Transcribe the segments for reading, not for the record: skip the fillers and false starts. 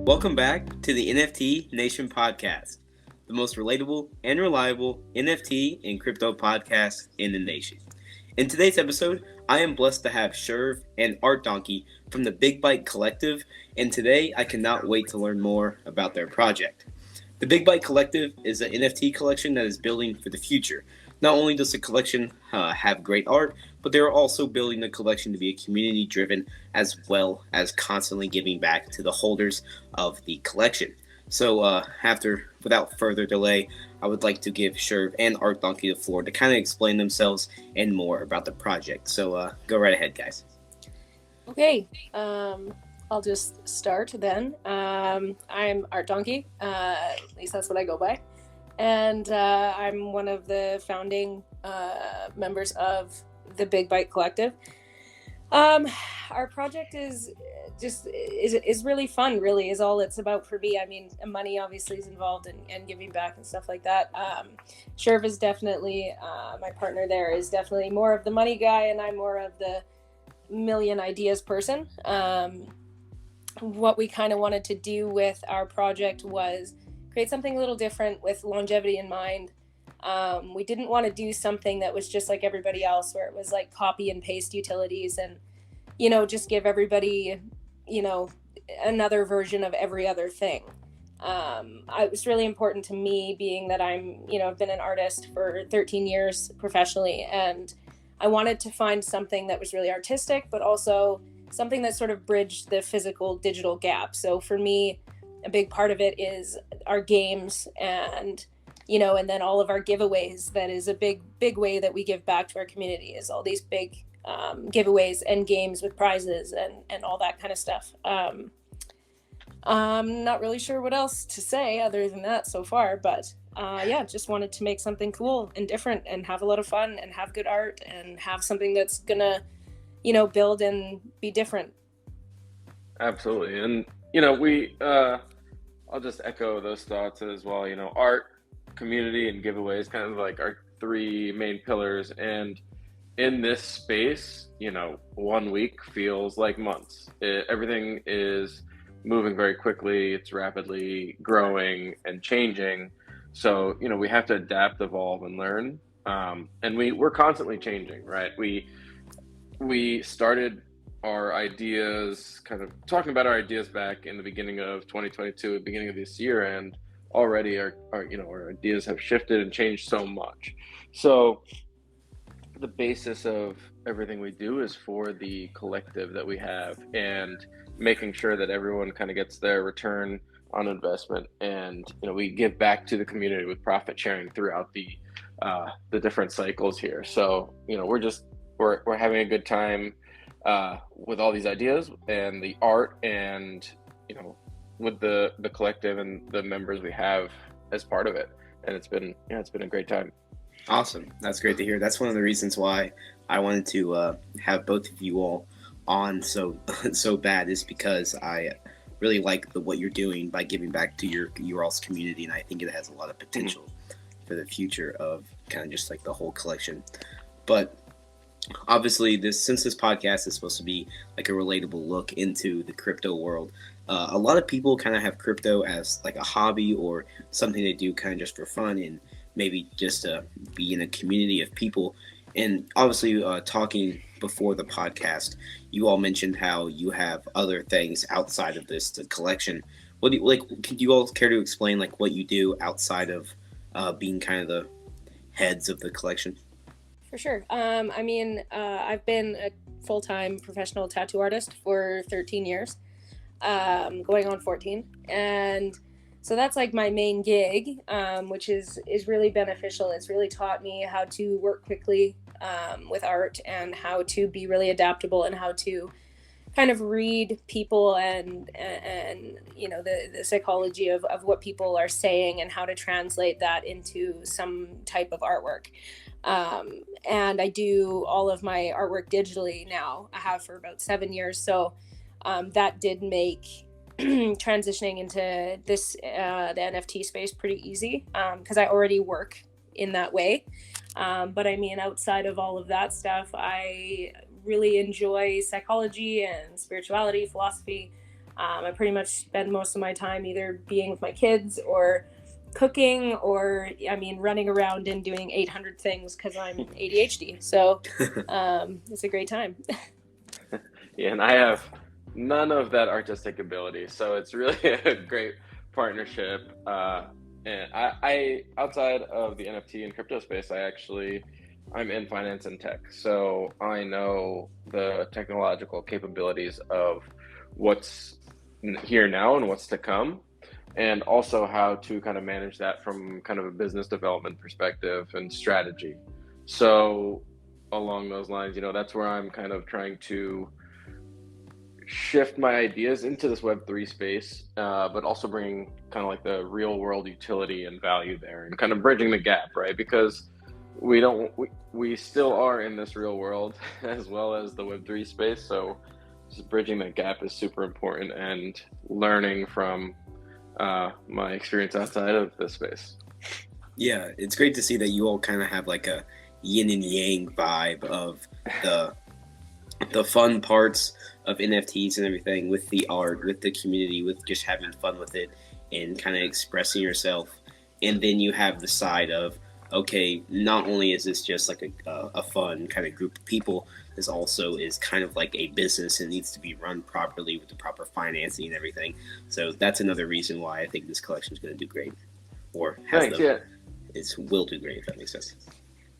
Welcome back to the NFT Nation podcast, the most relatable and reliable NFT and crypto podcast in the nation. In today's episode, I am blessed to have Sherv and Art Donkey from the Big Bite Collective, and today I cannot wait to learn more about their project. The Big Bite Collective is an NFT collection that is building for the future. Not only does the collection have great art, but they're also building the collection to be a community driven as well as constantly giving back to the holders of the collection. So, without further delay, I would like to give Sherv and Art Donkey the floor to kind of explain themselves and more about the project. So, go right ahead, guys. Okay, I'll just start then. I'm Art Donkey, at least that's what I go by. And I'm one of the founding members of the Big Bite Collective. Our project is really fun, really, is all it's about for me. I mean, money obviously is involved and giving back and stuff like that. Sherv is definitely, my partner there is definitely more of the money guy, and I'm more of the million ideas person. What we kind of wanted to do with our project was create something a little different with longevity in mind. We didn't want to do something that was just like everybody else, where it was like copy and paste utilities and, just give everybody, another version of every other thing. It was really important to me, being that I've been an artist for 13 years professionally, and I wanted to find something that was really artistic, but also something that sort of bridged the physical digital gap. So for me, a big part of it is our games and then all of our giveaways. That is a big way that we give back to our community, is all these big giveaways and games with prizes and all that kind of stuff. I'm not really sure what else to say other than that so far, but just wanted to make something cool and different and have a lot of fun and have good art and have something that's gonna, build and be different. Absolutely. And, I'll just echo those thoughts as well. Art, community, and giveaways kind of like our three main pillars. And in this space, 1 week feels like months. Everything is moving very quickly. It's rapidly growing and changing. So, we have to adapt, evolve, and learn. And we're constantly changing, right? We started our ideas, kind of talking about our ideas back in the beginning of 2022, beginning of this year, and already our ideas have shifted and changed so much. So the basis of everything we do is for the collective that we have, and making sure that everyone kind of gets their return on investment, and we give back to the community with profit sharing throughout the different cycles here. So we're having a good time with all these ideas and the art, and with the collective and the members we have as part of it, and it's been a great time. Awesome. That's great to hear. That's one of the reasons why I wanted to have both of you all on so bad, is because I really like what you're doing by giving back to your all's community, and I think it has a lot of potential for the future of kind of just like the whole collection. But obviously, since this podcast is supposed to be like a relatable look into the crypto world, a lot of people kind of have crypto as like a hobby or something they do kind of just for fun, and maybe just to be in a community of people. And obviously, talking before the podcast, you all mentioned how you have other things outside of the collection. What do you like? Could you all care to explain like what you do outside of being kind of the heads of the collection? For sure. I've been a full-time professional tattoo artist for 13 years, going on 14. And so that's like my main gig, which is really beneficial. It's really taught me how to work quickly with art, and how to be really adaptable, and how to kind of read people and the psychology of what people are saying, and how to translate that into some type of artwork. And I do all of my artwork digitally now. I have for about 7 years. So that did make transitioning into this the NFT space pretty easy, because I already work in that way. But I mean, outside of all of that stuff, I really enjoy psychology and spirituality, philosophy. I pretty much spend most of my time either being with my kids or cooking, or I mean running around and doing 800 things because I'm ADHD. So it's a great time. Yeah, and I have none of that artistic ability, so it's really a great partnership. And I outside of the NFT and crypto space, I'm in finance and tech, so I know the technological capabilities of what's here now and what's to come, and also how to kind of manage that from kind of a business development perspective and strategy. So along those lines, that's where I'm kind of trying to shift my ideas into this Web3 space, but also bringing kind of like the real world utility and value there, and kind of bridging the gap, right? Because we still are in this real world as well as the Web3 space. So just bridging that gap is super important, and learning from my experience outside of this space. Yeah, it's great to see that you all kind of have like a yin and yang vibe of the fun parts of NFTs and everything, with the art, with the community, with just having fun with it and kind of expressing yourself. And then you have the side of, okay, not only is this just like a fun kind of group of people, this also is kind of like a business and needs to be run properly with the proper financing and everything. So that's another reason why I think this collection is going to do great, or will do great, if that makes sense.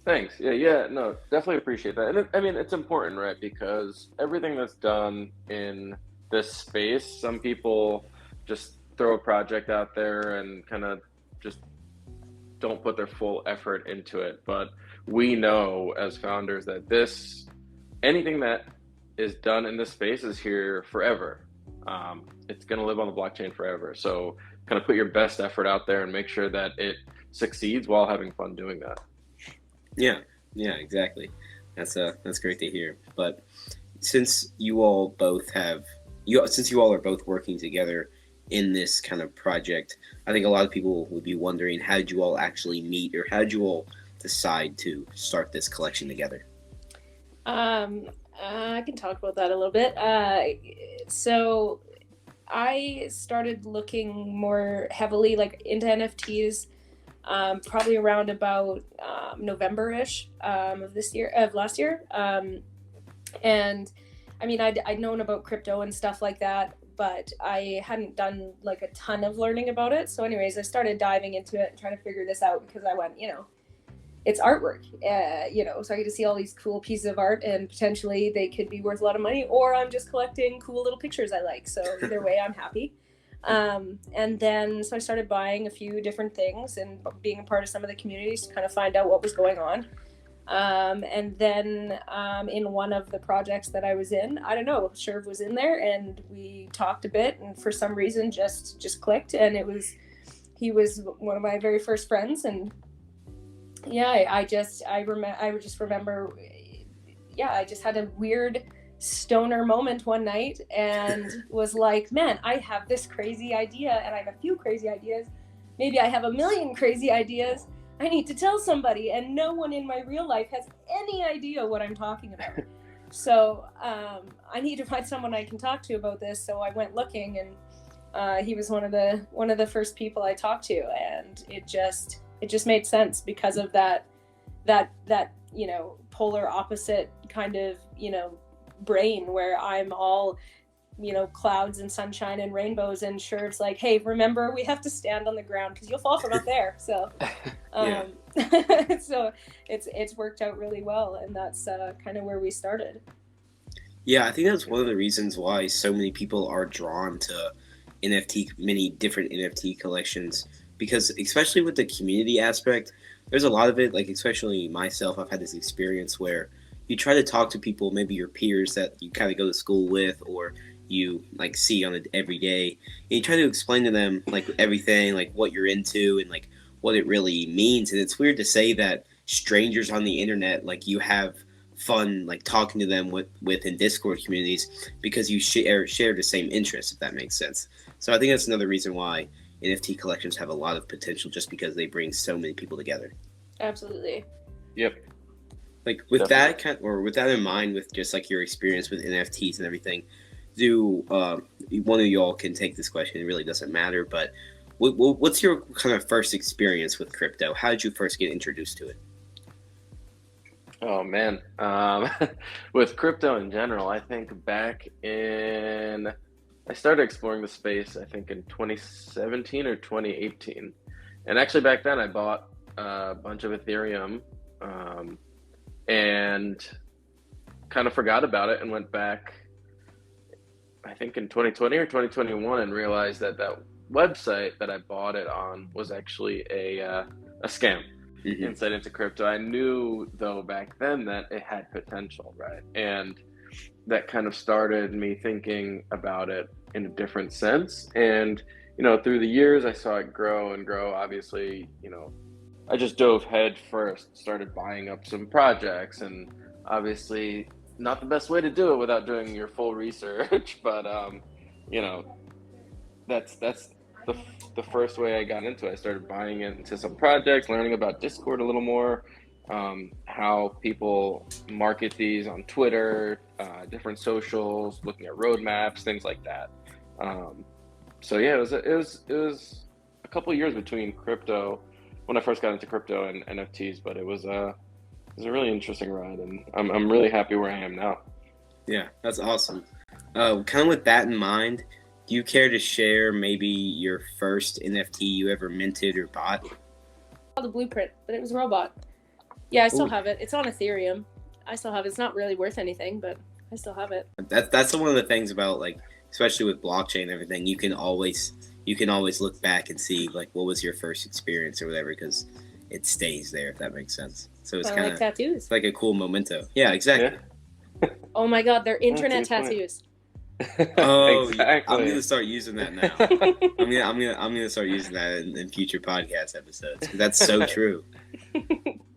Thanks. Yeah, no, definitely appreciate that. And I mean, it's important, right? Because everything that's done in this space, some people just throw a project out there and kind of just don't put their full effort into it. But we know as founders that anything that is done in this space is here forever. It's going to live on the blockchain forever. So kind of put your best effort out there and make sure that it succeeds while having fun doing that. Yeah, exactly. That's great to hear. But since you all are both working together in this kind of project, I think a lot of people would be wondering, how did you all actually meet, or how did you all decide to start this collection together? I can talk about that a little bit. So I started looking more heavily like into NFTs probably around about November-ish of last year. And I mean, I'd known about crypto and stuff like that, but I hadn't done like a ton of learning about it. So anyways, I started diving into it and trying to figure this out, because I went, it's artwork, so I get to see all these cool pieces of art, and potentially they could be worth a lot of money, or I'm just collecting cool little pictures I like. So either way, I'm happy. And then, so I started buying a few different things and being a part of some of the communities to kind of find out what was going on. And then in one of the projects that I was in, I don't know, Sherv was in there and we talked a bit, and for some reason just clicked, and he was one of my very first friends. And yeah, I just remember, I just had a weird stoner moment one night and was like, man, I have this crazy idea, and I have a few crazy ideas. Maybe I have a million crazy ideas. I need to tell somebody, and no one in my real life has any idea what I'm talking about. So I need to find someone I can talk to about this. So I went looking, and he was one of the first people I talked to, and it just made sense because of that polar opposite kind of brain, where I'm all clouds and sunshine and rainbows, and Sherv's like, hey, remember, we have to stand on the ground because you'll fall from up there. So so it's worked out really well, and that's kind of where we started. Yeah, I think that's one of the reasons why so many people are drawn to many different NFT collections, because especially with the community aspect, there's a lot of it, like especially myself, I've had this experience where you try to talk to people, maybe your peers that you kind of go to school with, or you like see on it every day, and you try to explain to them like everything, like what you're into and like what it really means. And it's weird to say that strangers on the internet, like you have fun like talking to them within Discord communities, because you share the same interests, if that makes sense. So I think that's another reason why NFT collections have a lot of potential, just because they bring so many people together. Absolutely. Yep. Like with Definitely. With that in mind, with just like your experience with NFTs and everything, do one of y'all can take this question. It really doesn't matter, but what's your kind of first experience with crypto? How did you first get introduced to it? Oh man, with crypto in general, I think I started exploring the space, I think in 2017 or 2018. And actually back then I bought a bunch of Ethereum, and kind of forgot about it and went back, I think in 2020 or 2021, and realized that that website that I bought it on was actually a scam. Mm-hmm. Insight into crypto. I knew though back then that it had potential, right? And that kind of started me thinking about it in a different sense. And, through the years, I saw it grow and grow. Obviously, I just dove head first, started buying up some projects, and obviously not the best way to do it without doing your full research. But, you know, that's the the first way I got into it. I started buying into some projects, learning about Discord a little more, how people market these on Twitter, different socials, looking at roadmaps, things like that. So yeah, it was a couple of years between crypto when I first got into crypto and NFTs, but it was a really interesting ride, and I'm really happy where I am now. Yeah, that's awesome. Kind of with that in mind, do you care to share maybe your first NFT you ever minted or bought? The blueprint, but it was a robot. Yeah, I still Ooh. have it. It's on Ethereum. I still have it. It's not really worth anything, but I still have it. That's one of the things about, like, especially with blockchain and everything. You can always look back and see, like, what was your first experience or whatever, because it stays there, if that makes sense. So it's Kind of kind like of tattoos. like a cool memento. Yeah, exactly. Yeah, Oh my God, they're internet that's a good point. tattoos. Oh, yeah. I'm Exactly. gonna start using that now. I'm gonna start using that in future podcast episodes. 'Cause that's so true.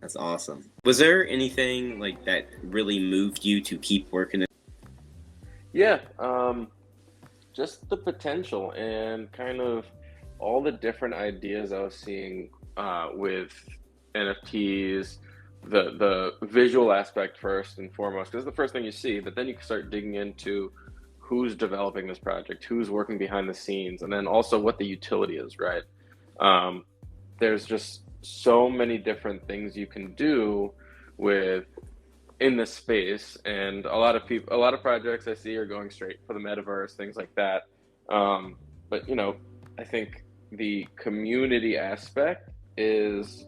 That's awesome. Was there anything like that really moved you to keep working? Yeah, just the potential and kind of all the different ideas I was seeing with NFTs, the visual aspect first and foremost, because it's the first thing you see, but then you can start digging into who's developing this project, who's working behind the scenes, and then also what the utility is, right? Um, there's just so many different things you can do with in this space, and a lot of projects I see are going straight for the metaverse, things like that. But I think the community aspect is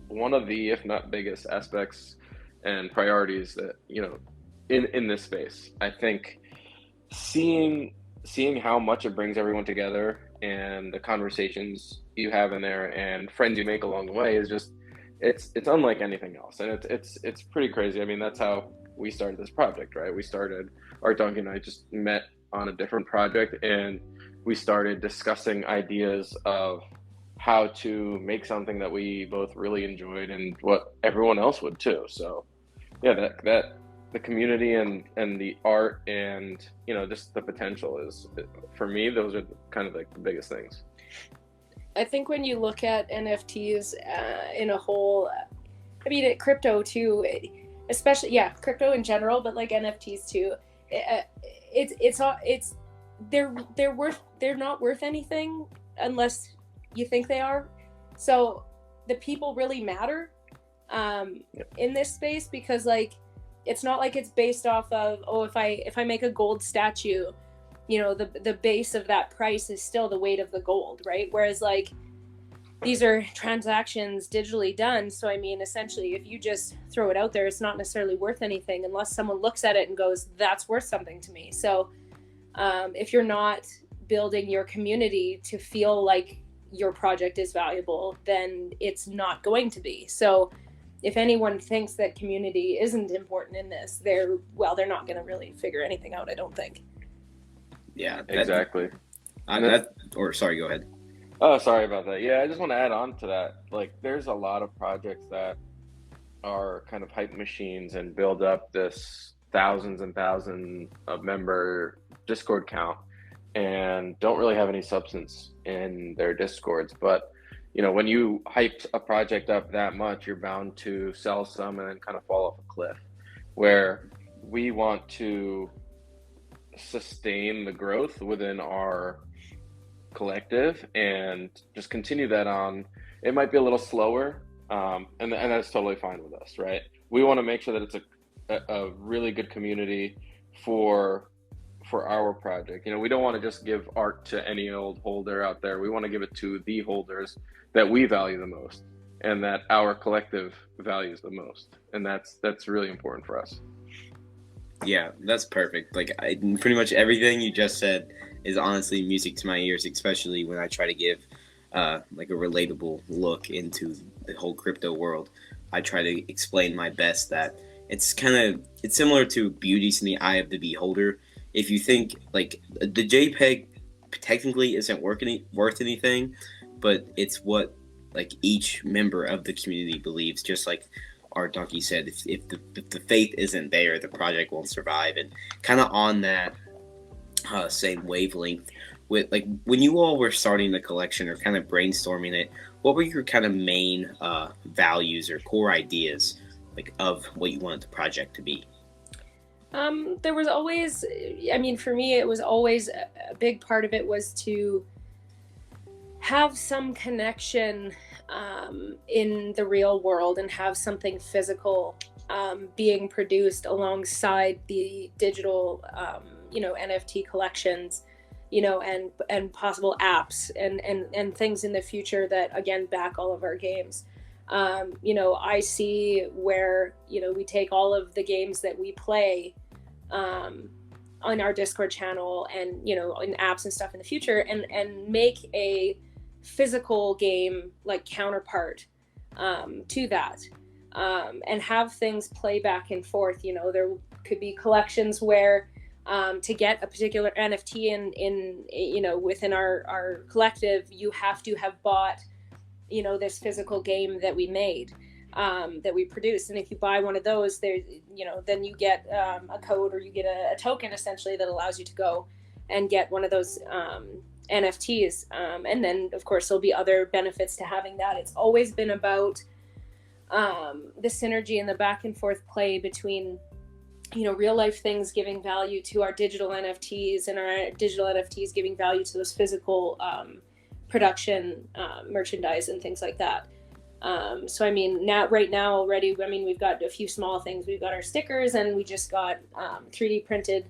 one of the, if not biggest aspects and priorities that in this space. I think seeing seeing how much it brings everyone together, and the conversations you have in there and friends you make along the way is just, it's unlike anything else, and it's pretty crazy. I mean, that's how we started this project, right? We started, Art Duncan and I just met on a different project, and we started discussing ideas of how to make something that we both really enjoyed and what everyone else would too. So yeah, that the community and the art and just the potential is, for me, those are kind of like the biggest things. I think when you look at NFTs in a whole, I mean, crypto too, especially, yeah, crypto in general, but like NFTs too, it's they're not worth anything unless you think they are. So the people really matter in this space, because like it's not like it's based off of, oh, if I make a gold statue, the base of that price is still the weight of the gold, right? Whereas like these are transactions digitally done. So I mean, essentially, if you just throw it out there, it's not necessarily worth anything unless someone looks at it and goes, that's worth something to me. So if you're not building your community to feel like your project is valuable, then it's not going to be. So if anyone thinks that community isn't important in this, they're not going to really figure anything out, I don't think. Yeah, Exactly. or sorry, go ahead. Oh, sorry about that. Yeah, I just want to add on to that. Like, there's a lot of projects that are kind of hype machines and build up this thousands and thousands of member Discord count, and don't really have any substance in their Discords. But when you hype a project up that much, you're bound to sell some and then kind of fall off a cliff. Where we want to sustain the growth within our collective and just continue that on. It might be a little slower, and that's totally fine with us, right? We want to make sure that it's a really good community for our project. We don't want to just give art to any old holder out there. We want to give it to the holders that we value the most and that our collective values the most, and that's really important for us. Yeah, that's perfect. Like, pretty much everything you just said is honestly music to my ears, especially when I try to give like a relatable look into the whole crypto world. I try to explain my best that it's similar to beauty's in the eye of the beholder. If you think like the JPEG technically isn't worth anything, but it's what like each member of the community believes. Just like our donkey said, if the faith isn't there, the project won't survive. And kind of on that same wavelength, with like when you all were starting the collection or kind of brainstorming it, what were your kind of main values or core ideas like of what you wanted the project to be? There was always, I mean, for me, it was always a big part of it was to have some connection in the real world and have something physical being produced alongside the digital, NFT collections, and possible apps and things in the future that, again, back all of our games. I see where, we take all of the games that we play on our Discord channel and, in apps and stuff in the future and make a physical game like counterpart to that and have things play back and forth. There could be collections where to get a particular NFT in within our collective, you have to have bought this physical game that we made, that we produced. And if you buy one of those, then you get a code or you get a token essentially that allows you to go and get one of those NFTs. And then of course there'll be other benefits to having that. It's always been about the synergy and the back and forth play between, real life things giving value to our digital NFTs and our digital NFTs giving value to those physical production merchandise and things like that. So I mean, right now already, we've got a few small things. We've got our stickers, and we just got 3D printed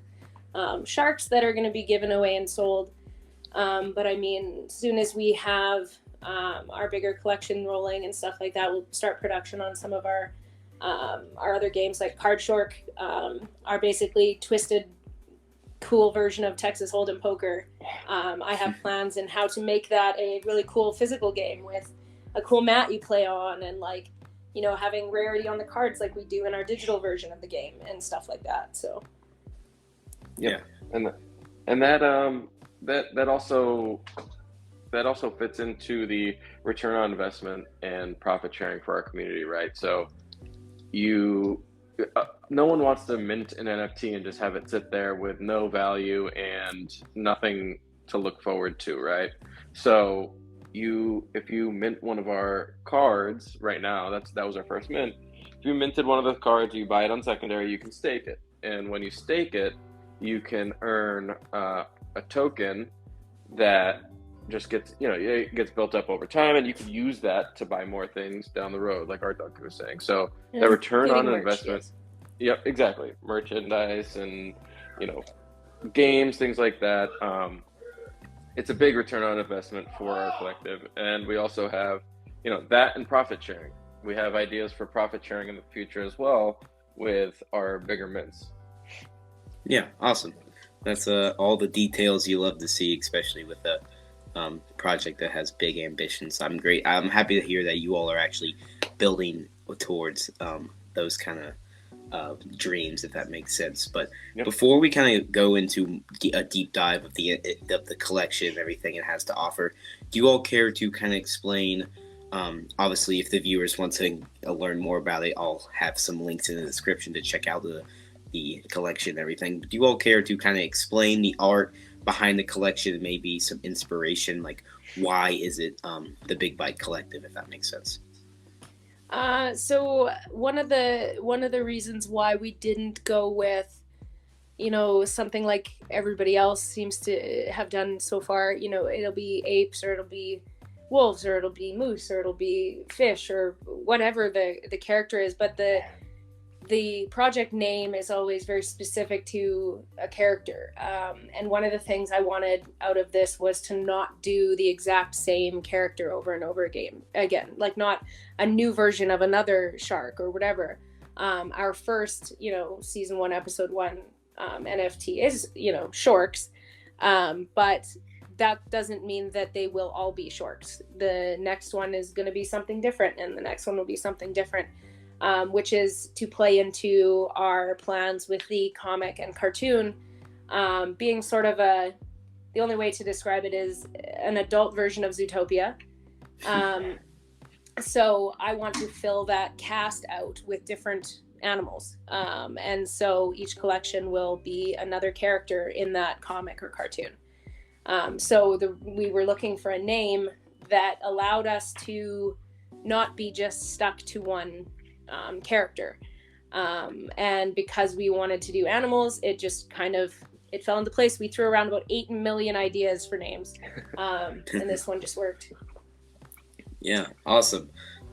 sharks that are going to be given away and sold. But I mean, as soon as we have our bigger collection rolling and stuff like that, we'll start production on some of our other games, like Card Shark, our basically twisted cool version of Texas Hold'em poker. I have plans in how to make that a really cool physical game with a cool mat you play on, and having rarity on the cards like we do in our digital version of the game and stuff like that. So yeah, and that also fits into the return on investment and profit sharing for our community, right? So no one wants to mint an NFT and just have it sit there with no value and nothing to look forward to, right? So if you mint one of our cards right now, that was our first mint. If you minted one of the cards, you buy it on secondary, you can stake it. And when you stake it, you can earn a token that just gets, it gets built up over time, and you can use that to buy more things down the road, like our Doug was saying. So the return on investment, yes. Yep, exactly. Merchandise and, games, things like that. It's a big return on investment for our collective. And we also have, that and profit sharing. We have ideas for profit sharing in the future as well with our bigger mints. Yeah, awesome. That's all the details you love to see, especially with a project that has big ambitions. I'm happy to hear that you all are actually building towards those kind of dreams, if that makes sense. But yep. Before we kind of go into a deep dive of the collection and everything it has to offer, do you all care to kind of explain? Obviously, if the viewers want to learn more about it, I'll have some links in the description to check out the collection and everything. But do you all care to kind of explain the art behind the collection and maybe some inspiration, like why is it the Big Bite Collective, if that makes sense? So one of the reasons why we didn't go with, something like everybody else seems to have done so far. It'll be apes, or it'll be wolves, or it'll be moose, or it'll be fish, or whatever the character is. But the project name is always very specific to a character. And one of the things I wanted out of this was to not do the exact same character over and over again, like not a new version of another shark or whatever. Our first, season 1, episode 1 NFT is, Shorks. But that doesn't mean that they will all be Shorks. The next one is going to be something different, and the next one will be something different. Which is to play into our plans with the comic and cartoon, being sort of the only way to describe it is an adult version of Zootopia. So I want to fill that cast out with different animals. And so each collection will be another character in that comic or cartoon. So we were looking for a name that allowed us to not be just stuck to one character, and because we wanted to do animals, it just it fell into place. We threw around about 8 million ideas for names, and this one just worked. Yeah, awesome.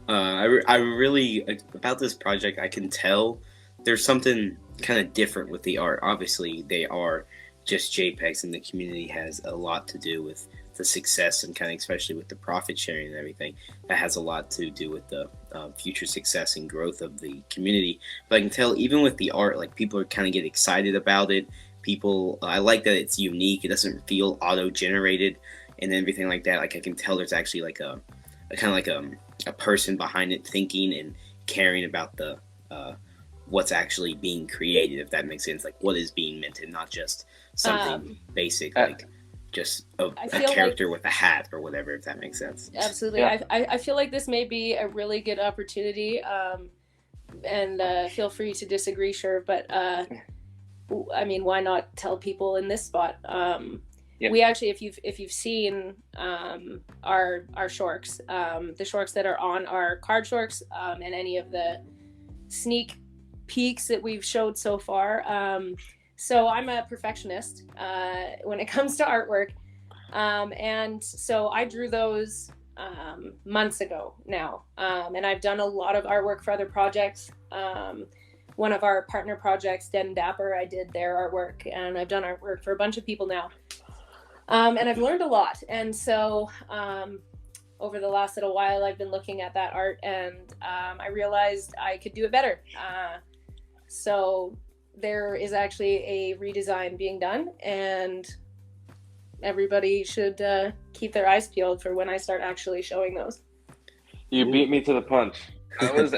I really, about this project, I can tell there's something kind of different with the art. Obviously, they are just JPEGs, and the community has a lot to do with the success, and kind of especially with the profit sharing and everything. That has a lot to do with the future success and growth of the community. But I can tell even with the art, like, people are kind of get excited about it. People, I like that it's unique. It doesn't feel auto-generated and everything like that. Like, I can tell there's actually like a kind of like a person behind it, thinking and caring about the what's actually being created, if that makes sense. Like, what is being minted, not just something basic like just a character with a hat or whatever, if that makes sense. Absolutely. Yeah. I feel like this may be a really good opportunity, and feel free to disagree, sure, but I mean, why not tell people in this spot? We actually, if you've seen our Shorks, the Shorks that are on our card Shorks, and any of the sneak peeks that we've showed so far, so I'm a perfectionist when it comes to artwork, and so I drew those months ago now, and I've done a lot of artwork for other projects. One of our partner projects, Dead and Dapper, I did their artwork, and I've done artwork for a bunch of people now, and I've learned a lot. And so over the last little while, I've been looking at that art, and I realized I could do it better. So there is actually a redesign being done, and everybody should keep their eyes peeled for when I start actually showing those. You beat me to the punch. I was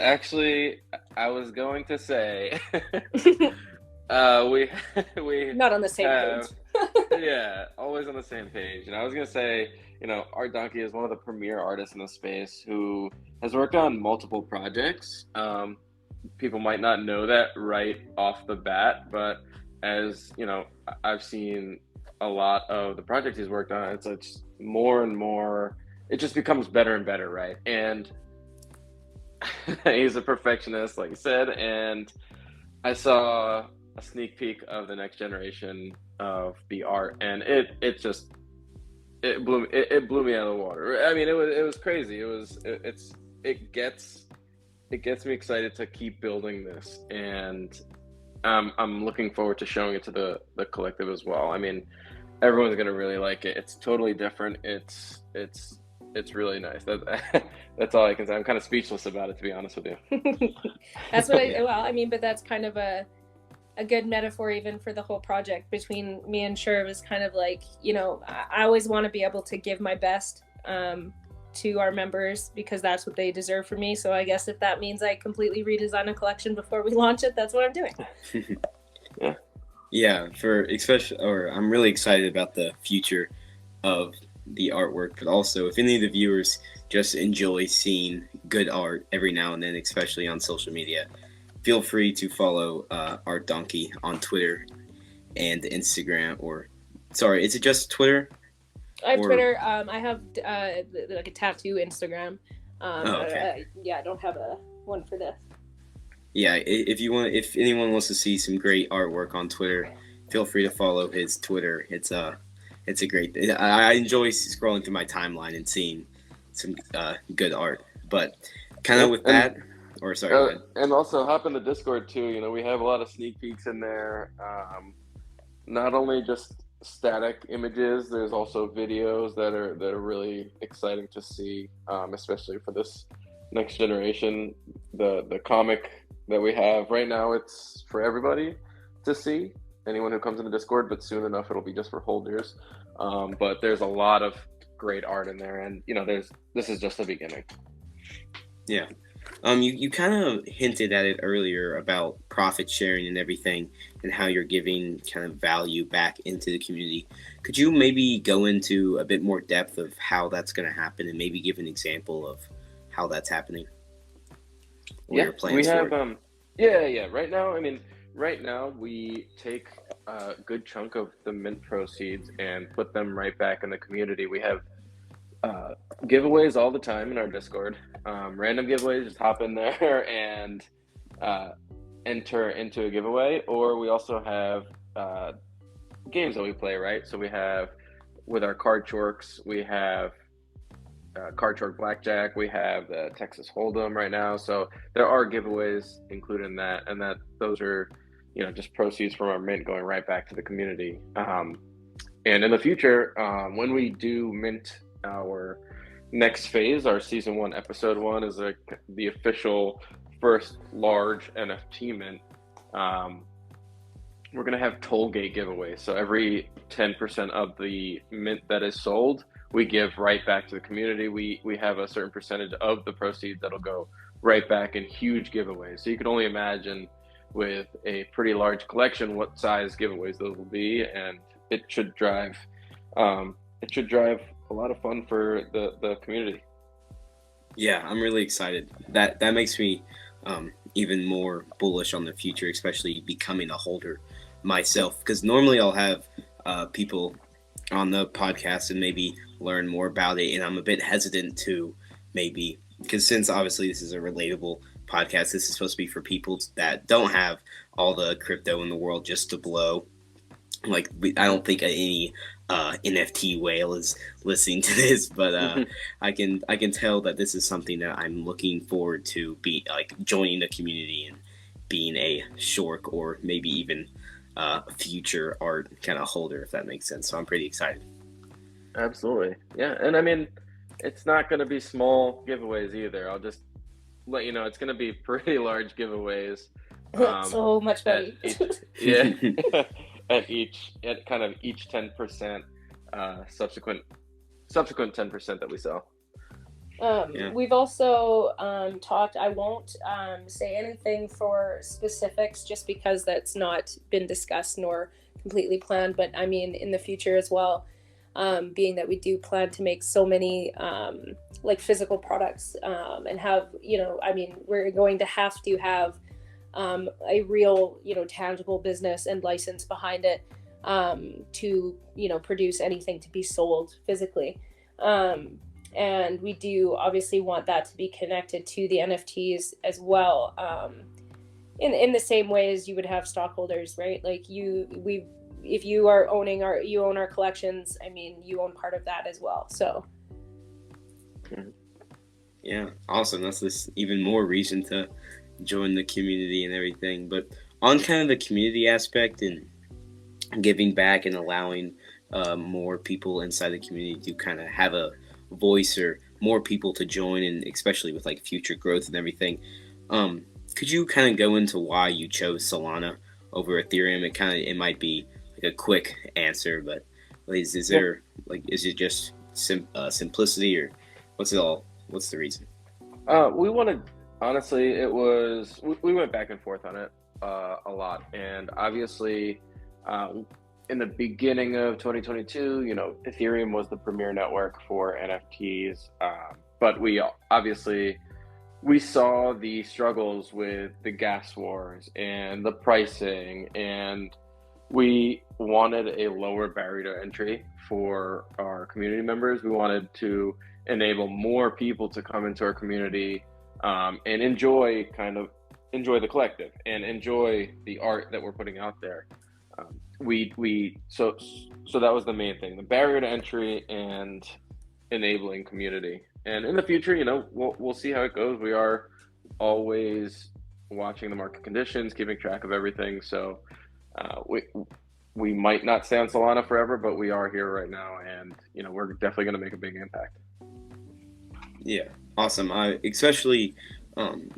going to say we not on the same page. Yeah, always on the same page. And I was gonna say, Art Donkey is one of the premier artists in the space who has worked on multiple projects. People might not know that right off the bat, but as I've seen a lot of the projects he's worked on, it's more and more, it just becomes better and better, right? And he's a perfectionist, like you said, and I saw a sneak peek of the next generation of the art, and it blew me out of the water. I mean, it was crazy. It gets me excited to keep building this, and I'm looking forward to showing it to the collective as well. I mean, everyone's gonna really like it. It's totally different. It's really nice. That's all I can say. I'm kind of speechless about it, to be honest with you. That's what I mean, but that's kind of a good metaphor even for the whole project. Between me and Sherv is kind of like, I always want to be able to give my best to our members, because that's what they deserve from me. So I guess if that means I completely redesign a collection before we launch it, that's what I'm doing. Yeah, I'm really excited about the future of the artwork, but also if any of the viewers just enjoy seeing good art every now and then, especially on social media, feel free to follow Art Donkey on Twitter and Instagram. Or sorry, is it just Twitter? I have Twitter. I have like a tattoo Instagram. Okay. I don't have a one for this. Yeah, if anyone wants to see some great artwork on Twitter, feel free to follow his Twitter. It's a great. I enjoy scrolling through my timeline and seeing some good art. But kind of Yep. with that, or sorry, go ahead. And also hop in the Discord too. You know, we have a lot of sneak peeks in there. Not only just static images, there's also videos that are really exciting to see, especially for this next generation. The comic that we have right now, it's for everybody to see. Anyone who comes in the Discord, but soon enough it'll be just for holders. But there's a lot of great art in there, and you know, this is just the beginning. Yeah. You kind of hinted at it earlier about profit sharing and everything, and how you're giving kind of value back into the community. Could you maybe go into a bit more depth of how that's going to happen, and maybe give an example of how that's happening? What Yeah, your plans we have for it? yeah. Right now we take a good chunk of the mint proceeds and put them right back in the community. We have giveaways all the time in our Discord. Random giveaways, just hop in there and uh, enter into a giveaway. Or we also have games that we play, right? So we have, with our card chorks, we have card chork blackjack. We have the Texas Hold'em right now. So there are giveaways included in that, and that those are, you know, just proceeds from our mint going right back to the community. And in the future, when we do mint our next phase, our season 1, episode 1 is like the official first large NFT mint. We're gonna have toll gate giveaways. So every 10% of the mint that is sold, we give right back to the community. We have a certain percentage of the proceeds that'll go right back in huge giveaways. So you can only imagine, with a pretty large collection, what size giveaways those will be, and it should drive a lot of fun for the community. Yeah, I'm really excited. That makes me even more bullish on the future, especially becoming a holder myself. Because normally I'll have people on the podcast and maybe learn more about it, and I'm a bit hesitant to maybe, because since obviously this is a relatable podcast, this is supposed to be for people that don't have all the crypto in the world just to blow. Like, I don't think any NFT whale is listening to this, but I can tell that this is something that I'm looking forward to, be like joining the community and being a shork, or maybe even future art kind of holder, if that makes sense. So I'm pretty excited. Absolutely, yeah. And I mean, it's not going to be small giveaways either. I'll just let you know it's going to be pretty large giveaways. So much money. Yeah. at kind of each 10% subsequent 10% that we sell. We've also talked, I won't say anything for specifics just because that's not been discussed nor completely planned, but I mean in the future as well, being that we do plan to make so many like physical products and have, you know, I mean, we're going to have a real, you know, tangible business and license behind it to, you know, produce anything to be sold physically. And we do obviously want that to be connected to the NFTs as well, in the same way as you would have stockholders, right? Like if you are you own our collections, I mean, you own part of that as well. So. Yeah, awesome. That's this even more reason to join the community and everything. But on kind of the community aspect and giving back and allowing more people inside the community to kind of have a voice, or more people to join, and especially with like future growth and everything, could you kind of go into why you chose Solana over Ethereum? It might be like a quick answer, but is there like, is it just simplicity, or what's the reason? We wanted, honestly, we went back and forth on it a lot, and obviously in the beginning of 2022, you know, Ethereum was the premier network for NFTs, but we saw the struggles with the gas wars and the pricing, and we wanted a lower barrier to entry for our community members. We wanted to enable more people to come into our community and enjoy the collective and enjoy the art that we're putting out there. so that was the main thing, the barrier to entry and enabling community. And in the future, we'll see how it goes. We are always watching the market conditions, keeping track of everything. So we might not stay on Solana forever, but we are here right now, and we're definitely going to make a big impact. Yeah, awesome. Especially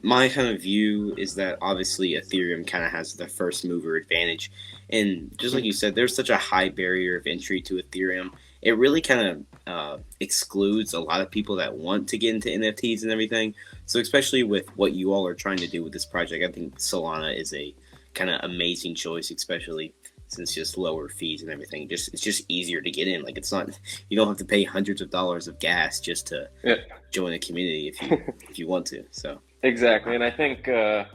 my kind of view is that obviously Ethereum kind of has the first mover advantage, and just like you said, there's such a high barrier of entry to Ethereum. It really kind of excludes a lot of people that want to get into NFTs and everything. So especially with what you all are trying to do with this project, I think Solana is a kind of amazing choice, especially since just lower fees and everything. It's just easier to get in. Like, it's not, you don't have to pay hundreds of dollars of gas just to join a community if you want to. So exactly, and I think the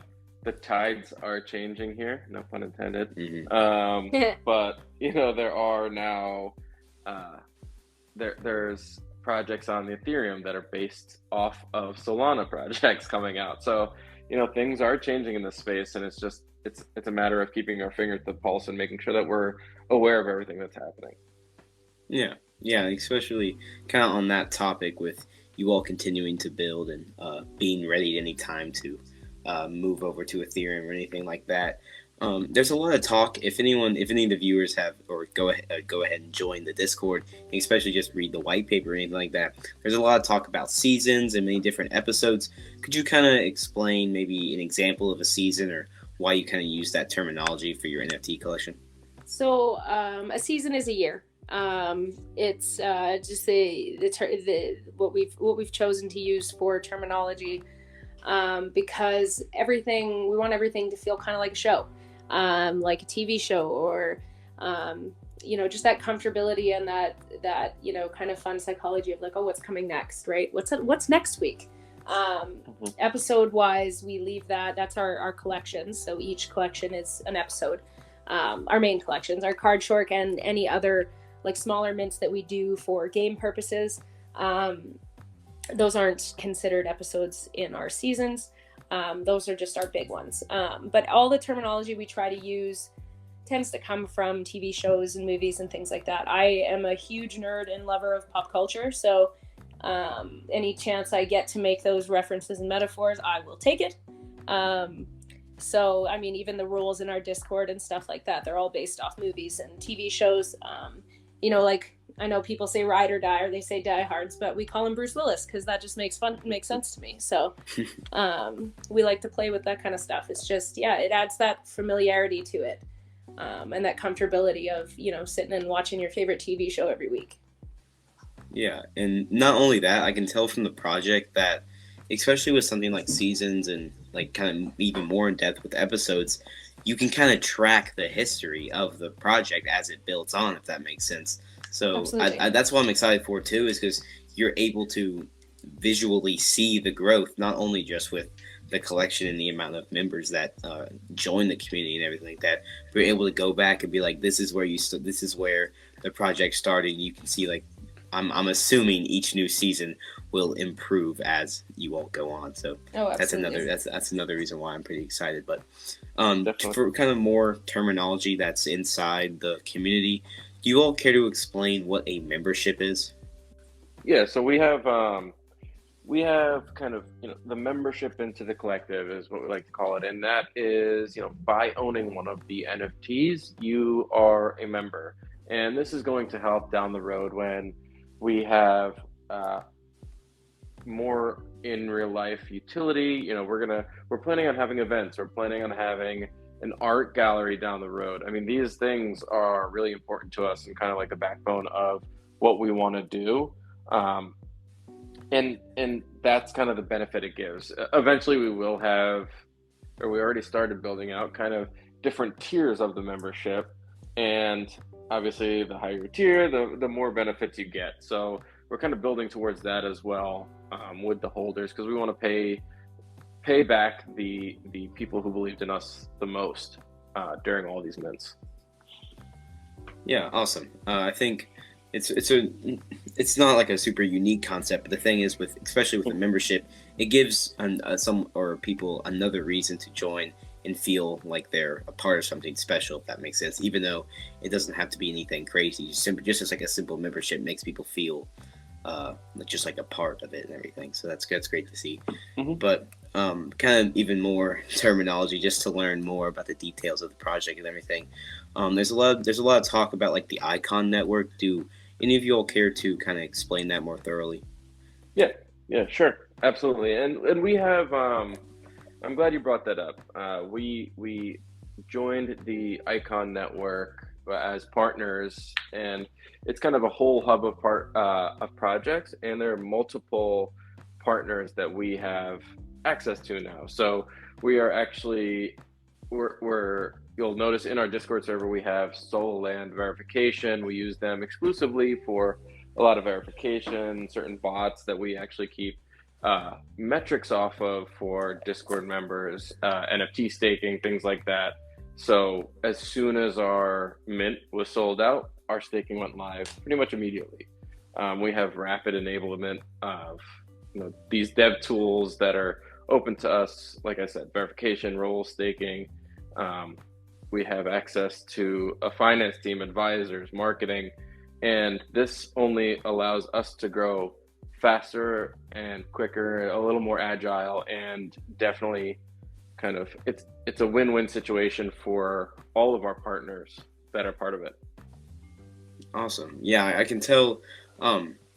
tides are changing here. No pun intended. Mm-hmm. But there are now there's projects on the Ethereum that are based off of Solana projects coming out. So things are changing in this space, and it's a matter of keeping our finger to the pulse and making sure that we're aware of everything that's happening. Yeah, especially kind of on that topic with you all continuing to build and being ready at any time to move over to Ethereum or anything like that. There's a lot of talk. If any of the viewers have, or go ahead and join the Discord, especially just read the white paper or anything like that. There's a lot of talk about seasons and many different episodes. Could you kind of explain maybe an example of a season or why you kind of use that terminology for your NFT collection? So a season is a year. It's just what we've chosen to use for terminology, because we want everything to feel kind of like a show, like a TV show, or just that comfortability and that kind of fun psychology of like, oh, what's coming next, right? What's next week? Episode wise, we leave that's our collections. So each collection is an episode. Our main collections, our card short, and any other like smaller mints that we do for game purposes, those aren't considered episodes in our seasons. Those are just our big ones. But all the terminology we try to use tends to come from TV shows and movies and things like that. I am a huge nerd and lover of pop culture, so any chance I get to make those references and metaphors, I will take it. So, I mean, even the rules in our Discord and stuff like that, they're all based off movies and TV shows. Like, I know people say ride or die, or they say diehards, but we call him Bruce Willis because that just makes sense to me. So we like to play with that kind of stuff. It's just, it adds that familiarity to it, and that comfortability of, sitting and watching your favorite TV show every week. Yeah, and not only that, I can tell from the project that, especially with something like seasons and like kind of even more in depth with episodes, you can kind of track the history of the project as it builds on, if that makes sense. So that's what I'm excited for too, is because you're able to visually see the growth, not only just with the collection and the amount of members that join the community and everything like that, but you're able to go back and be like, this is where the project started. And you can see, like, I'm assuming each new season will improve as you all go on. So that's another reason why I'm pretty excited. But for kind of more terminology that's inside the community, do you all care to explain what a membership is? Yeah, so we have kind of, the membership into the collective is what we like to call it. And that is, by owning one of the NFTs, you are a member. And this is going to help down the road when we have more in real life utility. We're planning on having events. We're planning on having an art gallery down the road. I mean, these things are really important to us and kind of like the backbone of what we want to do. And that's kind of the benefit it gives. Eventually we will have, or we already started building out kind of different tiers of the membership. And obviously the higher tier, the more benefits you get. So we're kind of building towards that as well, with the holders, because we want to pay back the people who believed in us the most during all these mints. Yeah, awesome. I think it's not like a super unique concept, but the thing is, especially with the membership, it gives people another reason to join and feel like they're a part of something special, if that makes sense. Even though it doesn't have to be anything crazy, just as like a simple membership makes people feel just like a part of it and everything. So that's great to see. Mm-hmm. But kind of even more terminology just to learn more about the details of the project and everything. There's a lot of talk about like the Icon network. Do any of you all care to kind of explain that more thoroughly? Yeah, sure, absolutely. And we have. I'm glad you brought that up. We joined the Icon network as partners, and it's kind of a whole hub of projects, and there are multiple partners that we have access to now. So we are actually we're you'll notice in our Discord server we have Soul Land verification. We use them exclusively for a lot of verification, certain bots that we actually keep metrics off of for Discord members, NFT staking, things like that. So as soon as our mint was sold out, our staking went live pretty much immediately. We have rapid enablement of these dev tools that are open to us. Like I said, verification, role staking. We have access to a finance team, advisors, marketing, and this only allows us to grow faster and quicker, a little more agile, and definitely kind of it's a win-win situation for all of our partners that are part of it. Awesome. Yeah, I can tell.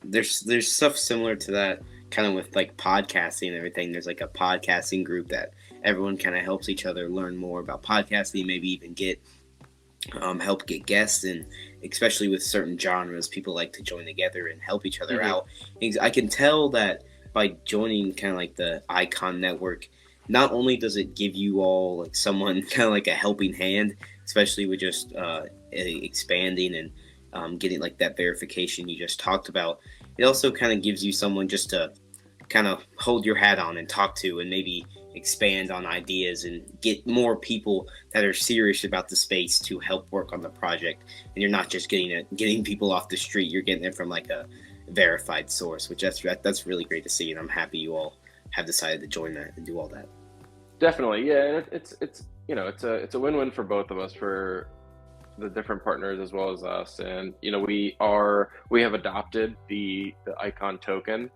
There's stuff similar to that, kind of with like podcasting and everything. There's like a podcasting group that everyone kind of helps each other learn more about podcasting, maybe even get help get guests, and especially with certain genres, people like to join together and help each other out. I can tell that by joining kind of like the Icon network, not only does it give you all like someone kind of like a helping hand, especially with just expanding and getting like that verification you just talked about, it also kind of gives you someone just to kind of hold your hat on and talk to, and maybe expand on ideas and get more people that are serious about the space to help work on the project. And you're not just getting people off the street, you're getting it from like a verified source, which that's really great to see, and I'm happy you all have decided to join that and do all that. Definitely, yeah. It's it's a win-win for both of us, for the different partners as well as us. And we have adopted the Icon token,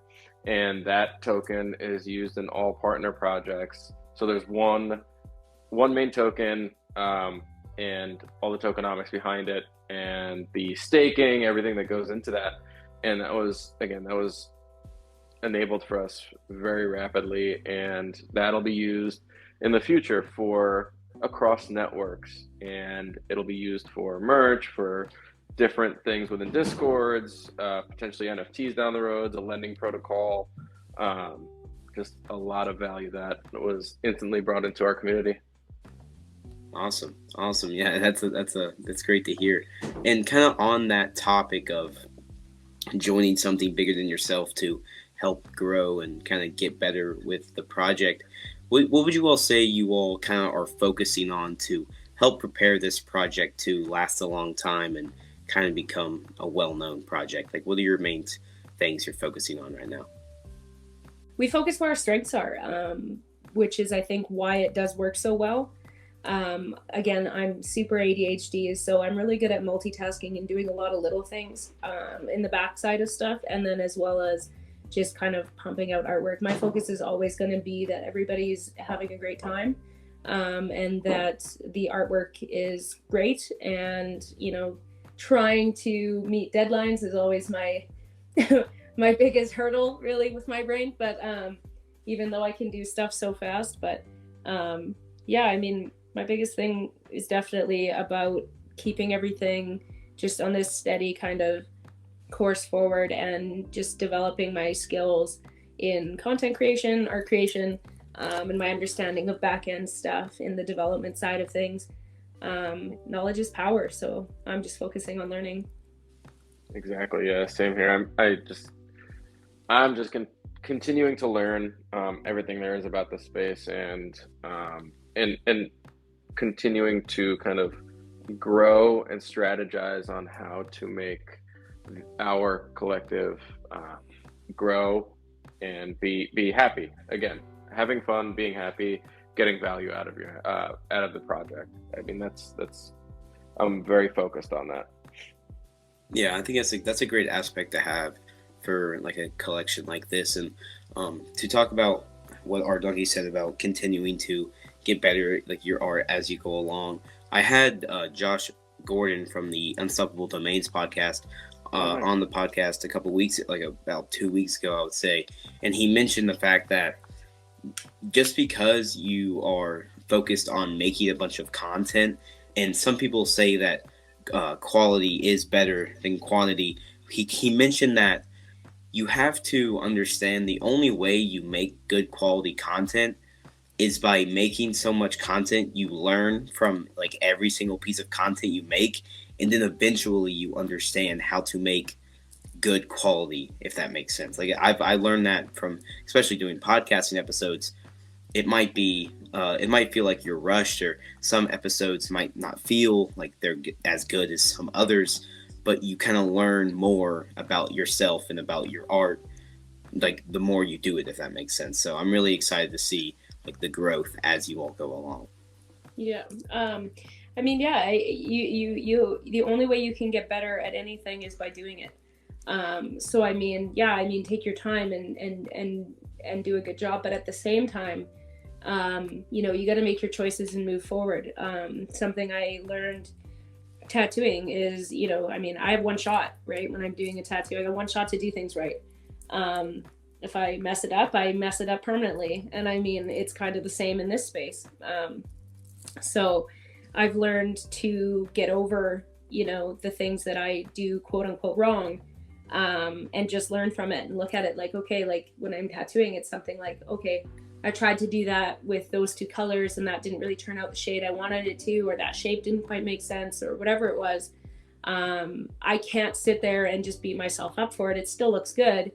and that token is used in all partner projects. So there's one main token, and all the tokenomics behind it, and the staking, everything that goes into that. And that was enabled for us very rapidly, and that'll be used in the future for across networks, and it'll be used for merch, for different things within Discords, potentially NFTs down the road, a lending protocol, just a lot of value that was instantly brought into our community. Awesome. Yeah, that's great to hear. And kind of on that topic of joining something bigger than yourself to help grow and kind of get better with the project, what would you all say you all kind of are focusing on to help prepare this project to last a long time and kind of become a well-known project? Like, what are your main things you're focusing on right now? We focus where our strengths are, which is, I think, why it does work so well. Again, I'm super ADHD, so I'm really good at multitasking and doing a lot of little things in the backside of stuff, and then as well as just kind of pumping out artwork. My focus is always going to be that everybody's having a great time, and that the artwork is great, and trying to meet deadlines is always my my biggest hurdle, really, with my brain. But even though I can do stuff so fast, but yeah, I mean, my biggest thing is definitely about keeping everything just on this steady kind of course forward, and just developing my skills in content creation, art creation, and my understanding of back-end stuff in the development side of things. Knowledge is power, so I'm just focusing on learning. Exactly. Yeah. Same here. I'm just continuing to learn everything there is about the space, and continuing to kind of grow and strategize on how to make our collective grow and be happy. Again, having fun, being happy, getting value out of your out of the project. I mean, that's I'm very focused on that. Yeah, I think that's a great aspect to have for like a collection like this, and to talk about what our donkey said about continuing to get better, like your art as you go along. I had Josh Gordon from the Unstoppable Domains podcast Nice. on the podcast a couple weeks, like about 2 weeks ago, I would say, and he mentioned the fact that just because you are focused on making a bunch of content, and some people say that quality is better than quantity. He mentioned that you have to understand the only way you make good quality content is by making so much content you learn from like every single piece of content you make, and then eventually you understand how to make good quality, if that makes sense. Like I learned that from especially doing podcasting episodes. It might feel like you're rushed, or some episodes might not feel like they're as good as some others, but you kind of learn more about yourself and about your art, like the more you do it, if that makes sense. So I'm really excited to see like the growth as you all go along. Yeah. I mean, yeah, you, the only way you can get better at anything is by doing it. So I mean, yeah, I mean, take your time and do a good job, but at the same time, you know, you got to make your choices and move forward. Something I learned tattooing is, you know, I mean, I have one shot, right? When I'm doing a tattoo, I got one shot to do things right. If I mess it up, I mess it up permanently. And I mean, it's kind of the same in this space. So I've learned to get over, you know, the things that I do quote unquote wrong, and just learn from it and look at it like, okay, like when I'm tattooing, it's something like, okay, I tried to do that with those two colors and that didn't really turn out the shade I wanted it to, or that shape didn't quite make sense, or whatever it was. I can't sit there and just beat myself up for it. It still looks good.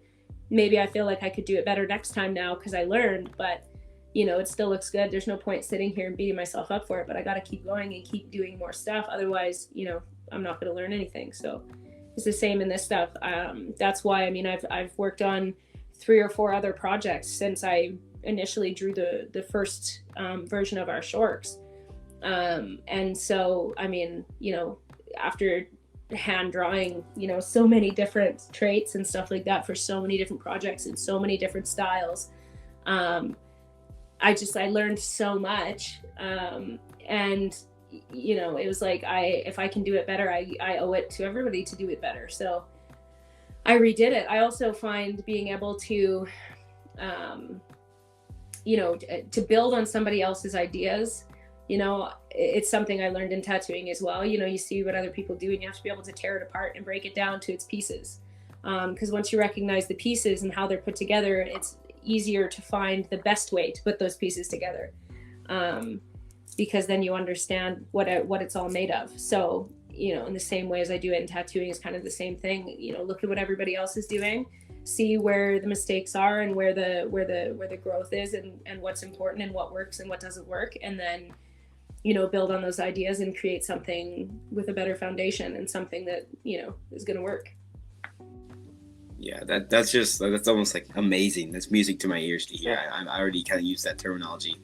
Maybe I feel like I could do it better next time now because I learned, but you know, it still looks good. There's no point sitting here and beating myself up for it, but I got to keep going and keep doing more stuff. Otherwise, you know, I'm not going to learn anything. So it's the same in this stuff. That's why, I mean, I've worked on 3 or 4 other projects since I initially drew the first version of our shorts. And so, I mean, you know, after hand drawing, you know, so many different traits and stuff like that for so many different projects and so many different styles, I learned so much. And, you know, it was like, if I can do it better, I owe it to everybody to do it better. So I redid it. I also find being able to, you know, to build on somebody else's ideas, you know, it's something I learned in tattooing as well. You know, you see what other people do and you have to be able to tear it apart and break it down to its pieces. Because once you recognize the pieces and how they're put together, it's easier to find the best way to put those pieces together. Because then you understand what it's all made of. So, you know, in the same way as I do it in tattooing is kind of the same thing. You know, look at what everybody else is doing, see where the mistakes are and where the growth is, and what's important and what works and what doesn't work, and then, you know, build on those ideas and create something with a better foundation and something that, you know, is going to work. Yeah, that's almost like amazing. That's music to my ears to hear. I already kind of used that terminology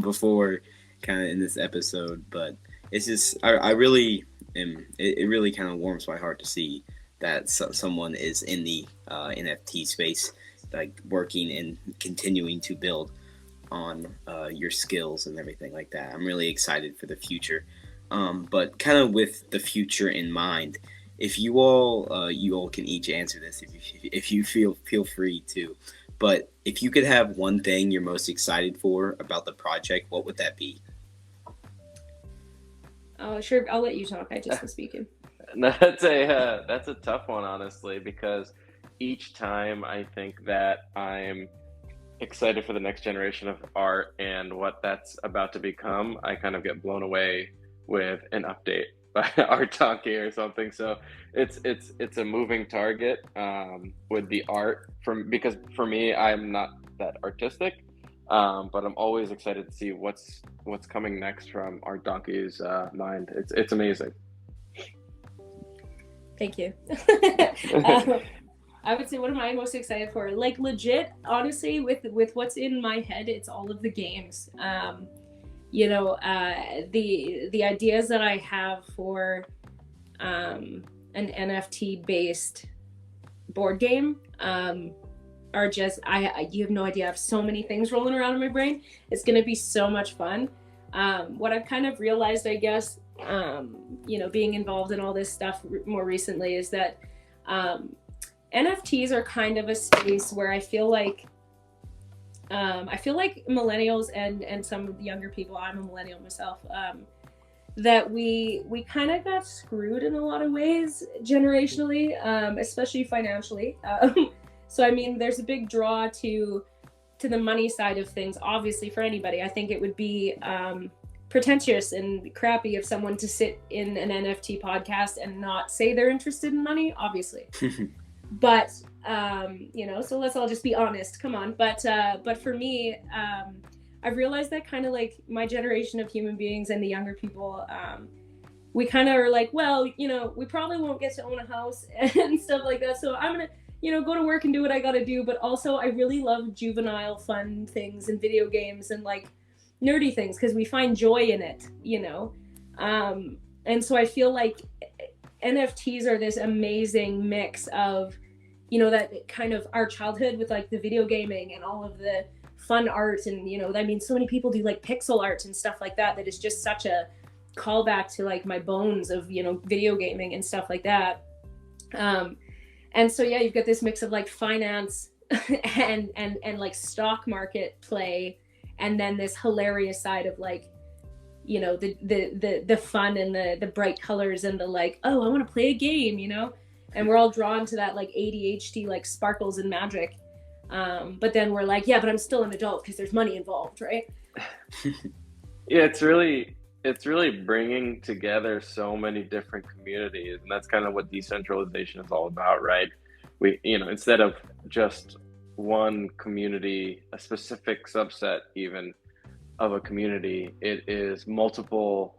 before, kind of in this episode, but it's just I really am. It really kind of warms my heart to see that someone is in the NFT space, like working and continuing to build on your skills and everything like that. I'm really excited for the future, but kind of with the future in mind. If you all can each answer this if you feel free to, but if you could have one thing you're most excited for about the project, what would that be? Oh, sure. I'll let you talk. I just was speaking. No, that's a tough one, honestly, because each time I think that I'm excited for the next generation of art and what that's about to become, I kind of get blown away with an update by Art Donkey or something. So it's a moving target with the art, because for me, I'm not that artistic, but I'm always excited to see what's coming next from Art Donkey's mind. It's amazing. Thank you. I would say, what am I most excited for? Like legit, honestly, with what's in my head, it's all of the games. The ideas that I have for an NFT based board game are just you have no idea. I have so many things rolling around in my brain. It's gonna be so much fun. What I've kind of realized, I guess, being involved in all this stuff more recently, is that NFTs are kind of a space where I feel like millennials and some of the younger people, I'm a millennial myself, that we kind of got screwed in a lot of ways generationally, especially financially. So I mean, there's a big draw to the money side of things, obviously, for anybody. I think it would be pretentious and crappy of someone to sit in an NFT podcast and not say they're interested in money, obviously. But so let's all just be honest. Come on. But for me, I've realized that kind of like my generation of human beings and the younger people, we kind of are like, well, we probably won't get to own a house and stuff like that. So I'm gonna, go to work and do what I gotta do. But also, I really love juvenile fun things and video games and like nerdy things because we find joy in it, and so I feel like NFTs are this amazing mix of, that kind of our childhood with like the video gaming and all of the fun art. And, I mean, so many people do like pixel art and stuff like that is just such a callback to like my bones of, video gaming and stuff like that. And so, yeah, you've got this mix of like finance and like stock market play. And then this hilarious side of like, the fun and the bright colors and the like, oh, I want to play a game, and we're all drawn to that like ADHD, like sparkles and magic. But then we're like, yeah, but I'm still an adult because there's money involved, right? Yeah, it's really bringing together so many different communities, and that's kind of what decentralization is all about, right? We, instead of just one community, a specific subset even of a community, it is multiple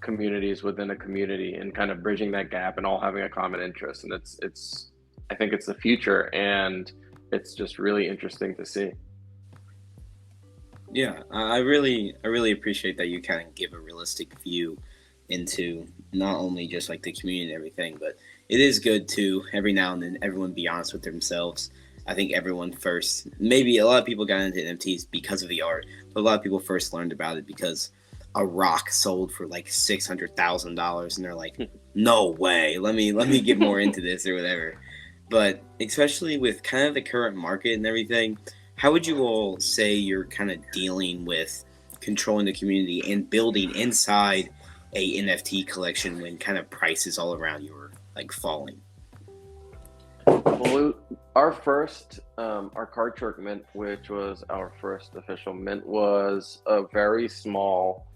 communities within a community and kind of bridging that gap and all having a common interest. And I think it's the future, and it's just really interesting to see. Yeah, I really appreciate that you kind of give a realistic view into not only just like the community and everything, but it is good to every now and then everyone be honest with themselves. I think everyone first, maybe a lot of people got into NFTs because of the art, but a lot of people first learned about it because a rock sold for like $600,000, and they're like, no way, let me get more into this or whatever. But especially with kind of the current market and everything, how would you all say you're kind of dealing with controlling the community and building inside a NFT collection when kind of prices all around you are like falling? Well, our first, our card shark mint, which was our first official mint, was a very small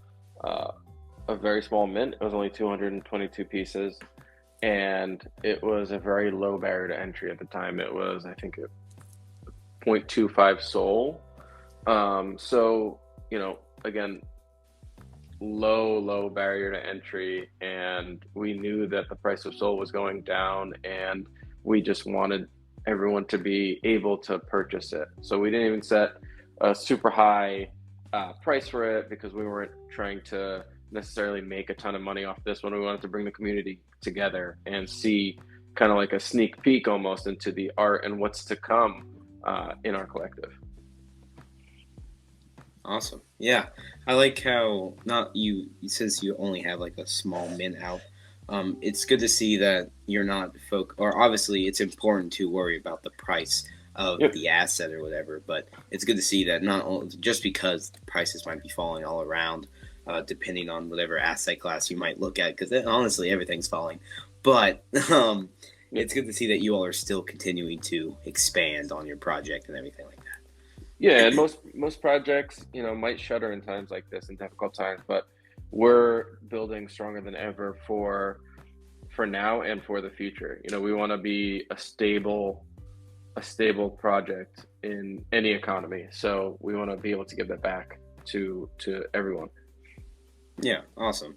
mint. It was only 222 pieces, and it was a very low barrier to entry at the time. It was, I think, 0.25 SOL. So, again, low barrier to entry, and we knew that the price of SOL was going down, and we just wanted everyone to be able to purchase it. So we didn't even set a super high price for it because we weren't trying to necessarily make a ton of money off this one. We wanted to bring the community together and see kind of like a sneak peek almost into the art and what's to come in our collective. Awesome. Yeah, I like how since you only have like a small mint out. It's good to see that you're not or obviously it's important to worry about the price of the asset or whatever, but it's good to see that not only just because the prices might be falling all around, depending on whatever asset class you might look at, because honestly everything's falling, but it's good to see that you all are still continuing to expand on your project and everything like that. Yeah, and most projects, might shutter in times like this, in difficult times, but we're building stronger than ever for now and for the future. We want to be a stable project in any economy. So we want to be able to give that back to everyone. Yeah, awesome.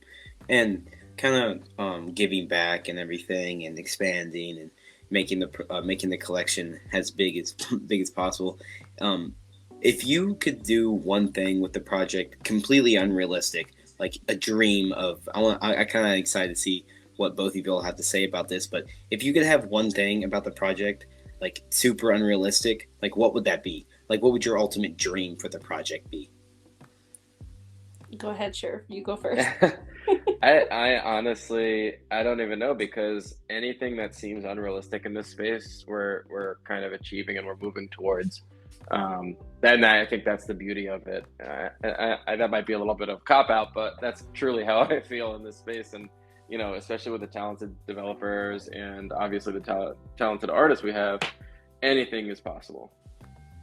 And kind of giving back and everything and expanding and making the collection as big as big as possible. If you could do one thing with the project, completely unrealistic, like a dream of, I kind of excited to see what both of you all have to say about this. But if you could have one thing about the project, like super unrealistic, like what would that be? Like what would your ultimate dream for the project be? Go ahead, sure. You go first. I honestly, I don't even know, because anything that seems unrealistic in this space, we're kind of achieving and we're moving towards. And I think that's the beauty of it. That might be a little bit of cop out, but that's truly how I feel in this space. And especially with the talented developers and obviously the talented artists we have, anything is possible.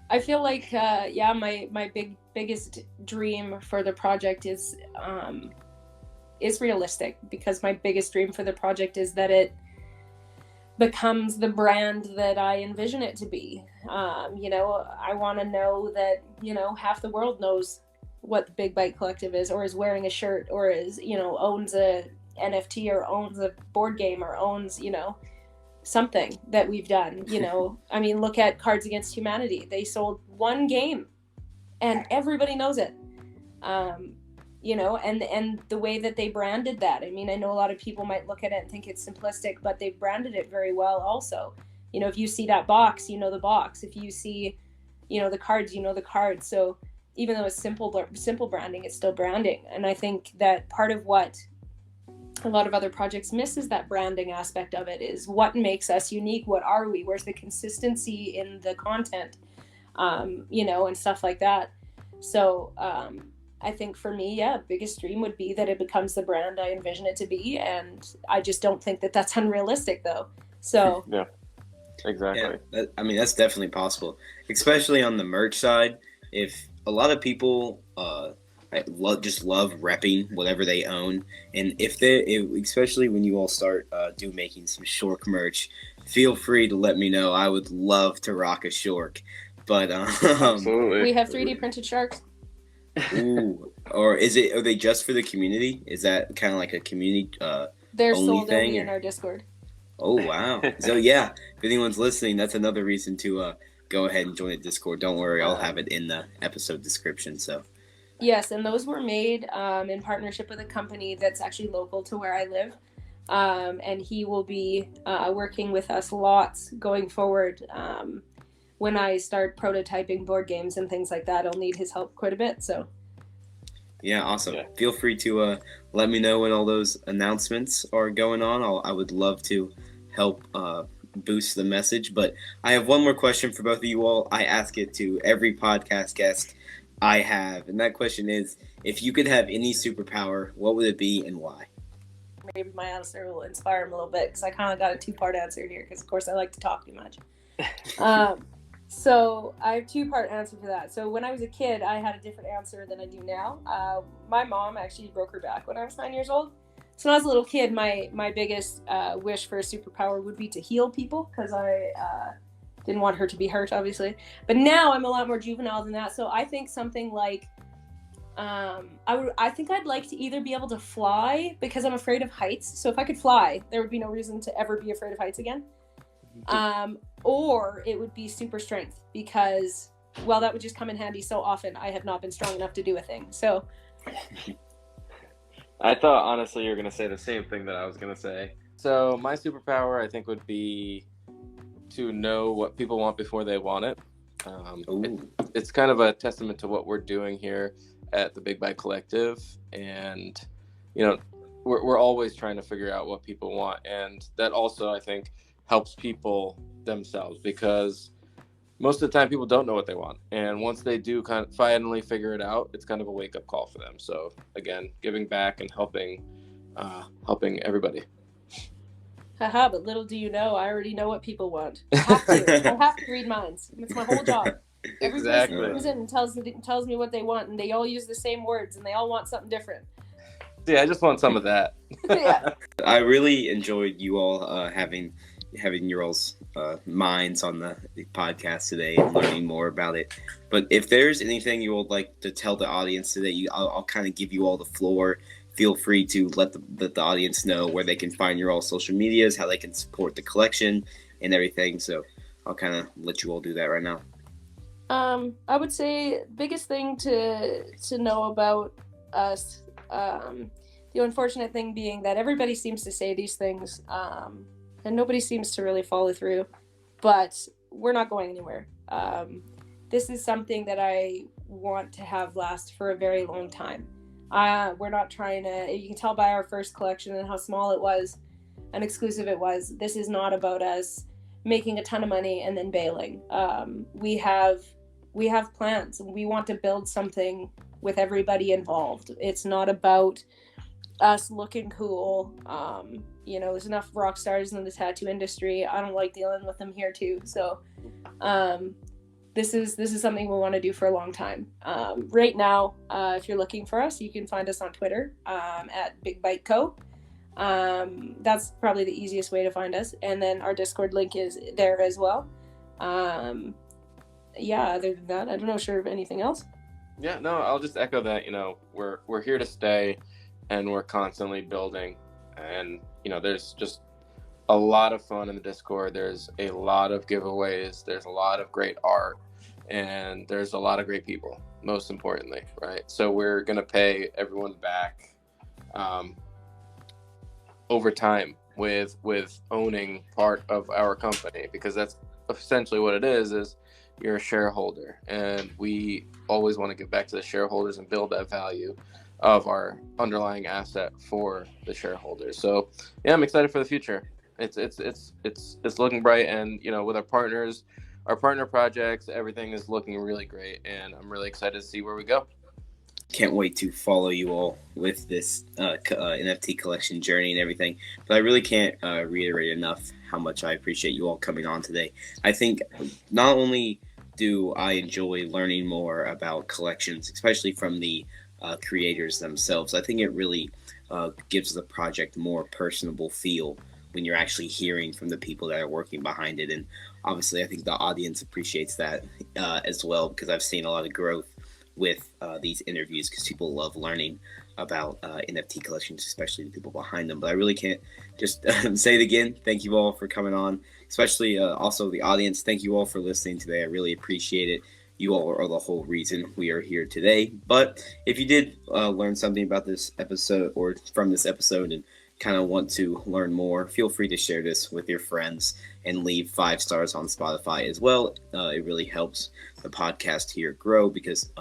I feel like my biggest dream for the project is realistic, because my biggest dream for the project is that it becomes the brand that I envision it to be. I want to know that half the world knows what the Big Bite Collective is, or is wearing a shirt, or is owns a NFT, or owns a board game, or owns something that we've done. I mean, look at Cards Against Humanity. They sold one game and everybody knows it. And the way that they branded that, I mean, I know a lot of people might look at it and think it's simplistic, but they branded it very well also. If you see that box, the box. If you see the cards, the cards. So even though it's simple branding, it's still branding. And I think that part of what a lot of other projects miss is that branding aspect of it, is what makes us unique. What are we? Where's the consistency in the content, and stuff like that. So I think for me, biggest dream would be that it becomes the brand I envision it to be. And I just don't think that that's unrealistic though. So yeah, exactly. Yeah, that's definitely possible, especially on the merch side. If a lot of people just love repping whatever they own, and especially when you all start making some Shork merch, feel free to let me know. I would love to rock a Shork. But absolutely, we have 3D printed sharks. Ooh, or are they just for the community? Is that kind of like a community they're only sold thing, only in our Discord. Oh wow. So yeah, if anyone's listening, that's another reason to go ahead and join the Discord. Don't worry, I'll have it in the episode description. So yes, and those were made in partnership with a company that's actually local to where I live, and he will be working with us lots going forward. When I start prototyping board games and things like that, I'll need his help quite a bit. So yeah, awesome. Yeah. Feel free to let me know when all those announcements are going on. I would love to help boost the message. But I have one more question for both of you all. I ask it to every podcast guest I have, and that question is, if you could have any superpower, what would it be and why? Maybe my answer will inspire him a little bit, because I kind of got a two-part answer here, because of course I like to talk too much. So I have two-part answer for that. So when I was a kid, I had a different answer than I do now. My mom actually broke her back when I was 9 years old. So when I was a little kid, my biggest wish for a superpower would be to heal people, because I didn't want her to be hurt, obviously. But now I'm a lot more juvenile than that. So I think something like, I think I'd like to either be able to fly, because I'm afraid of heights. So if I could fly, there would be no reason to ever be afraid of heights again. Or it would be super strength, because, well, that would just come in handy so often. I have not been strong enough to do a thing. So I thought, honestly, you were going to say the same thing that I was going to say. So my superpower, I think, would be to know what people want before they want it. It's kind of a testament to what we're doing here at the Big Bite Collective. And, we're always trying to figure out what people want. And that also, I think, helps people themselves, because most of the time people don't know what they want, and once they do kind of finally figure it out, it's kind of a wake-up call for them. So again, giving back and helping everybody. Haha, but little do you know, I already know what people want. I have to read minds. It's my whole job. Every person comes in and tells me what they want, and they all use the same words, and they all want something different. Yeah, I just want some of that. Yeah. I really enjoyed you all having your all's minds on the podcast today and learning more about it. But if there's anything you would like to tell the audience today, I'll kind of give you all the floor. Feel free to let the audience know where they can find your all social medias, how they can support the collection, and everything. So I'll kind of let you all do that right now. I would say biggest thing to know about us. The unfortunate thing being that everybody seems to say these things, and nobody seems to really follow through. But we're not going anywhere. This is something that I want to have last for a very long time. We're not trying to. You can tell by our first collection and how small it was, and exclusive it was. This is not about us making a ton of money and then bailing. We have plans. We want to build something with everybody involved. It's not about us looking cool. There's enough rock stars in the tattoo industry. I don't like dealing with them here too. So this is something we want to do for a long time. Right now, if you're looking for us, you can find us on Twitter at Big Bite Co. That's probably the easiest way to find us. And then our Discord link is there as well. Other than that, I don't know sure of anything else. Yeah, no, I'll just echo that. We're here to stay, and we're constantly building. And there's just a lot of fun in the Discord. There's a lot of giveaways. There's a lot of great art, and there's a lot of great people. Most importantly, right? So we're gonna pay everyone back over time with owning part of our company, because that's essentially what it is you're a shareholder, and we always want to give back to the shareholders and build that value of our underlying asset for the shareholders. So yeah, I'm excited for the future. It's looking bright, and with our partners, our partner projects, everything is looking really great, and I'm really excited to see where we go. Can't wait to follow you all with this NFT collection journey and everything. But I really can't reiterate enough how much I appreciate you all coming on today. I think not only do I enjoy learning more about collections, especially from the creators themselves, I think it really gives the project more personable feel when you're actually hearing from the people that are working behind it. And obviously, I think the audience appreciates that as well, because I've seen a lot of growth with these interviews, because people love learning about NFT collections, especially the people behind them. But I really can't just say it again. Thank you all for coming on, especially also the audience. Thank you all for listening today. I really appreciate it. You all are the whole reason we are here today. But if you did learn something about this episode or from this episode and kind of want to learn more, feel free to share this with your friends and leave 5 stars on Spotify as well. It really helps the podcast here grow, because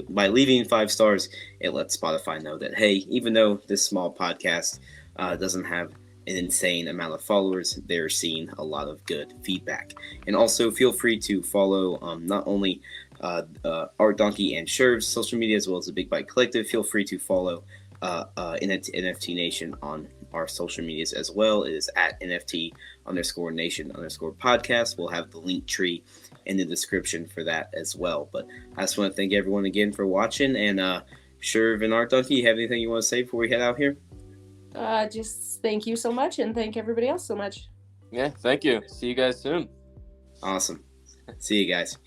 by leaving 5 stars, it lets Spotify know that, hey, even though this small podcast doesn't have an insane amount of followers, they're seeing a lot of good feedback. And also feel free to follow not only Art Donkey and Sherv's social media, as well as the Big Bite Collective. Feel free to follow NFT Nation on our social medias as well. It is at NFT_Nation_podcast. We'll have the link tree in the description for that as well. But I just want to thank everyone again for watching. And Sherv and Art Donkey, you have anything you want to say before we head out here? Just thank you so much, and thank everybody else so much. Yeah, thank you. See you guys soon. Awesome. See you guys.